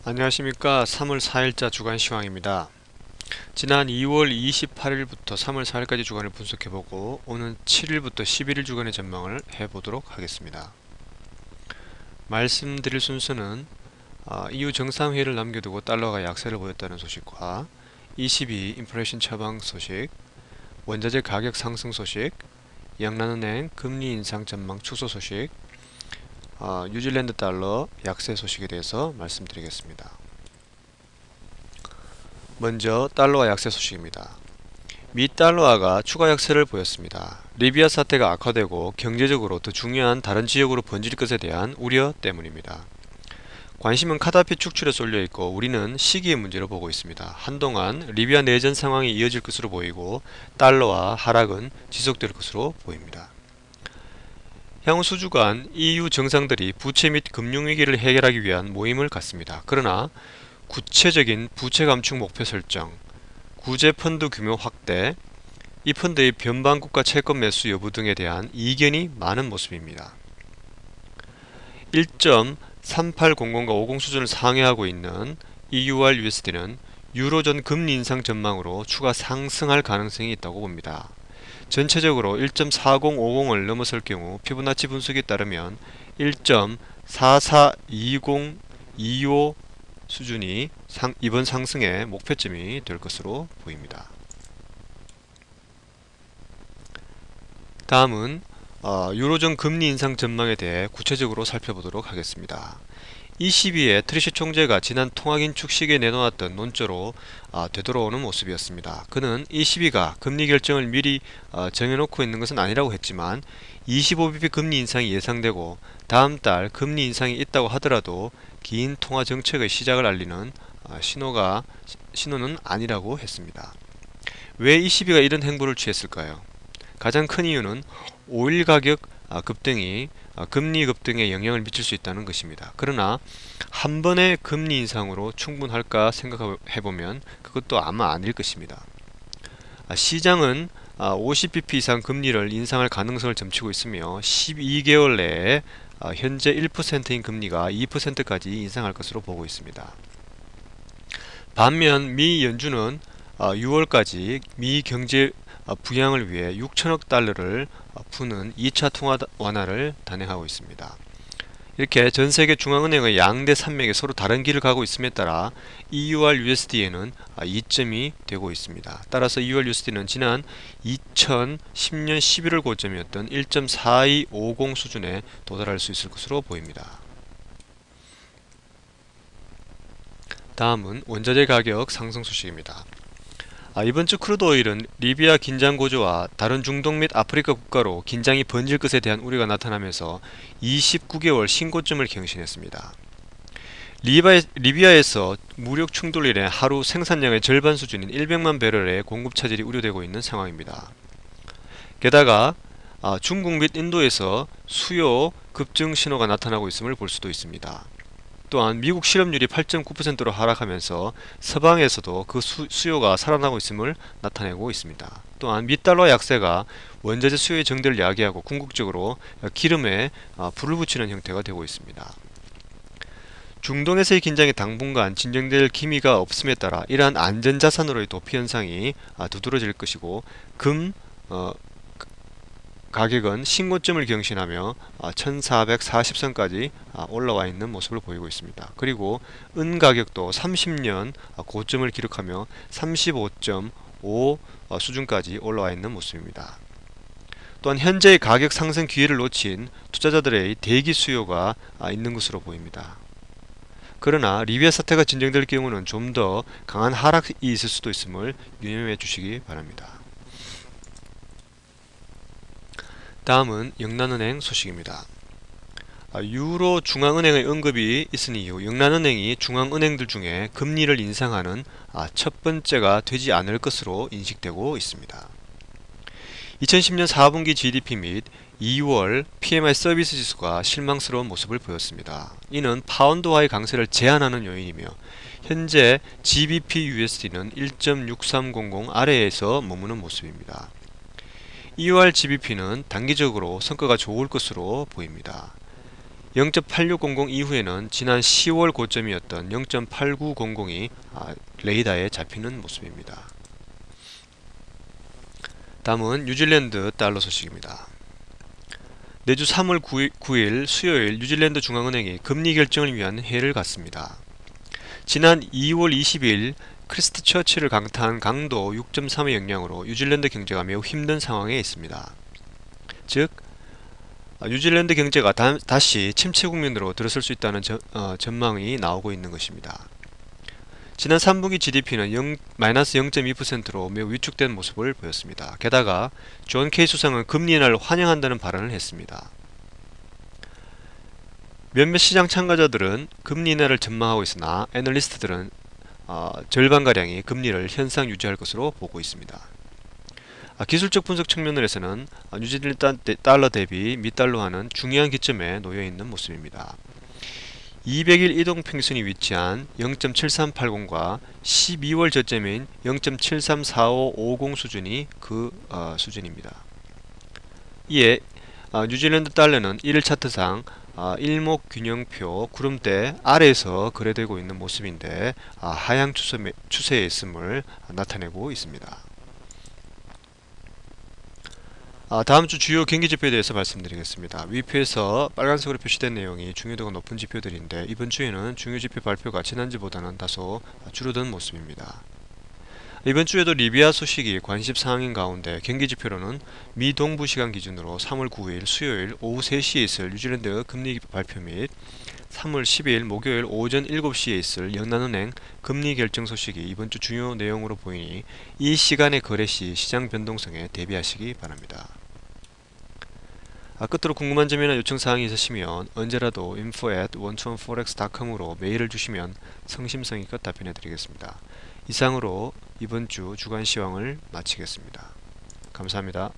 안녕하십니까. 3월 4일자 주간 시황입니다. 지난 2월 28일부터 3월 4일까지 주간을 분석해보고 오는 7일부터 11일 주간의 전망을 해보도록 하겠습니다. 말씀드릴 순서는 EU 정상회의를 남겨두고 달러가 약세를 보였다는 소식과 22 인플레이션 처방 소식, 원자재 가격 상승 소식, 영란은행 금리 인상 전망 축소 소식, 뉴질랜드 달러 약세 소식에 대해서 말씀드리겠습니다. 먼저 달러와 약세 소식입니다. 미 달러화가 추가 약세를 보였습니다. 리비아 사태가 악화되고 경제적으로 더 중요한 다른 지역으로 번질 것에 대한 우려 때문입니다. 관심은 카다피 축출에 쏠려 있고 우리는 시기의 문제로 보고 있습니다. 한동안 리비아 내전 상황이 이어질 것으로 보이고 달러와 하락은 지속될 것으로 보입니다. 향후 수주간 EU 정상들이 부채 및 금융위기를 해결하기 위한 모임을 갖습니다. 그러나 구체적인 부채 감축 목표 설정, 구제 펀드 규모 확대, 이 펀드의 변방국가 채권 매수 여부 등에 대한 이견이 많은 모습입니다. 1.3800과 50 수준을 상회하고 있는 EUR/USD는 유로존 금리 인상 전망으로 추가 상승할 가능성이 있다고 봅니다. 전체적으로 1.4050을 넘어설 경우 피보나치 분석에 따르면 1.442025 수준이 이번 상승의 목표점이 될 것으로 보입니다. 다음은 유로존 금리 인상 전망에 대해 구체적으로 살펴보도록 하겠습니다. ECB의 트리시 총재가 지난 통화긴축 시기에 내놓았던 논조로 되돌아오는 모습이었습니다. 그는 ECB가 금리 결정을 미리 정해놓고 있는 것은 아니라고 했지만 25bp 금리 인상이 예상되고 다음 달 금리 인상이 있다고 하더라도 긴 통화 정책의 시작을 알리는 신호는 아니라고 했습니다. 왜 ECB가 이런 행보를 취했을까요? 가장 큰 이유는 오일 가격 급등이 금리 급등에 영향을 미칠 수 있다는 것입니다. 그러나 한 번의 금리 인상으로 충분할까 생각해보면 그것도 아마 아닐 것입니다. 시장은 50bp 이상 금리를 인상할 가능성을 점치고 있으며 12개월 내에 현재 1%인 금리가 2%까지 인상할 것으로 보고 있습니다. 반면 미 연준은 6월까지 미 경제 부양을 위해 6천억 달러를 푸는 2차 통화 완화를 단행하고 있습니다. 이렇게 전세계 중앙은행의 양대 산맥이 서로 다른 길을 가고 있음에 따라 EUR/USD에는 이점이 되고 있습니다. 따라서 EUR/USD는 지난 2010년 11월 고점이었던 1.4250 수준에 도달할 수 있을 것으로 보입니다. 다음은 원자재 가격 상승 소식입니다. 이번 주 크루드 오일은 리비아 긴장 고조와 다른 중동 및 아프리카 국가로 긴장이 번질 것에 대한 우려가 나타나면서 29개월 신고점을 경신했습니다. 리비아에서 무력 충돌로 인해 하루 생산량의 절반 수준인 100만 배럴의 공급 차질이 우려되고 있는 상황입니다. 게다가 중국 및 인도에서 수요 급증 신호가 나타나고 있음을 볼 수도 있습니다. 또한 미국 실업률이 8.9%로 하락하면서 서방에서도 그 수요가 살아나고 있음을 나타내고 있습니다. 또한 미달러 약세가 원자재 수요의 정대를 야기하고 궁극적으로 기름에 불을 붙이는 형태가 되고 있습니다. 중동에서의 긴장이 당분간 진정될 기미가 없음에 따라 이러한 안전자산으로의 도피 현상이 두드러질 것이고 가격은 신고점을 경신하며 1440선까지 올라와 있는 모습을 보이고 있습니다. 그리고 은 가격도 30년 고점을 기록하며 35.5 수준까지 올라와 있는 모습입니다. 또한 현재의 가격 상승 기회를 놓친 투자자들의 대기 수요가 있는 것으로 보입니다. 그러나 리비아 사태가 진정될 경우는 좀 더 강한 하락이 있을 수도 있음을 유념해 주시기 바랍니다. 다음은 영란은행 소식입니다. 유로 중앙은행의 언급이 있은 이후 영란은행이 중앙은행들 중에 금리를 인상하는 첫 번째가 되지 않을 것으로 인식되고 있습니다. 2010년 4분기 GDP 및 2월 PMI 서비스 지수가 실망스러운 모습을 보였습니다. 이는 파운드화의 강세를 제한하는 요인이며 현재 GBP USD는 1.6300 아래에서 머무는 모습입니다. EUR GBP는 단기적으로 성과가 좋을 것으로 보입니다. 0.8600 이후에는 지난 10월 고점이었던 0.8900이 레이더에 잡히는 모습입니다. 다음은 뉴질랜드 달러 소식입니다. 내주 3월 9일 수요일 뉴질랜드 중앙은행이 금리 결정을 위한 회의를 갖습니다. 지난 2월 20일 크리스트처치를 강타한 강도 6.3의 영향으로 뉴질랜드 경제가 매우 힘든 상황에 있습니다. 즉 뉴질랜드 경제가 다시 침체 국면으로 들어설 수 있다는 전망이 나오고 있는 것입니다. 지난 3분기 GDP는 마이너스 0.2%로 매우 위축된 모습을 보였습니다. 게다가 존 케이 수상은 금리 인하를 환영한다는 발언을 했습니다. 몇몇 시장 참가자들은 금리 인하를 전망하고 있으나 애널리스트들은 절반가량이 금리를 현상 유지할 것으로 보고 있습니다. 기술적 분석 측면에서는 뉴질랜드 달러 대비 미 달러화는 중요한 기점에 놓여있는 모습입니다. 200일 이동평균이 위치한 0.7380과 12월 저점인 0.734550 수준이 그 수준입니다. 이에 뉴질랜드 달러는 1일 차트상 일목균형표 구름대 아래에서 거래되고 있는 모습인데 하향 추세에 있음을 나타내고 있습니다. 다음주 주요 경기지표에 대해서 말씀드리겠습니다. 위표에서 빨간색으로 표시된 내용이 중요도가 높은 지표들인데 이번 주에는 중요지표 발표가 지난주보다는 다소 줄어든 모습입니다. 이번 주에도 리비아 소식이 관심사항인 가운데 경기지표로는 미 동부시간 기준으로 3월 9일 수요일 오후 3시에 있을 뉴질랜드 금리 발표 및 3월 10일 목요일 오전 7시에 있을 연안은행 금리 결정 소식이 이번 주 주요 내용으로 보이니 이 시간의 거래 시 시장 변동성에 대비하시기 바랍니다. 끝으로 궁금한 점이나 요청사항이 있으시면 언제라도 info@원투원포렉스.com으로 메일을 주시면 성심성의껏 답변해 드리겠습니다. 이상으로 이번 주 주간 시황을 마치겠습니다. 감사합니다.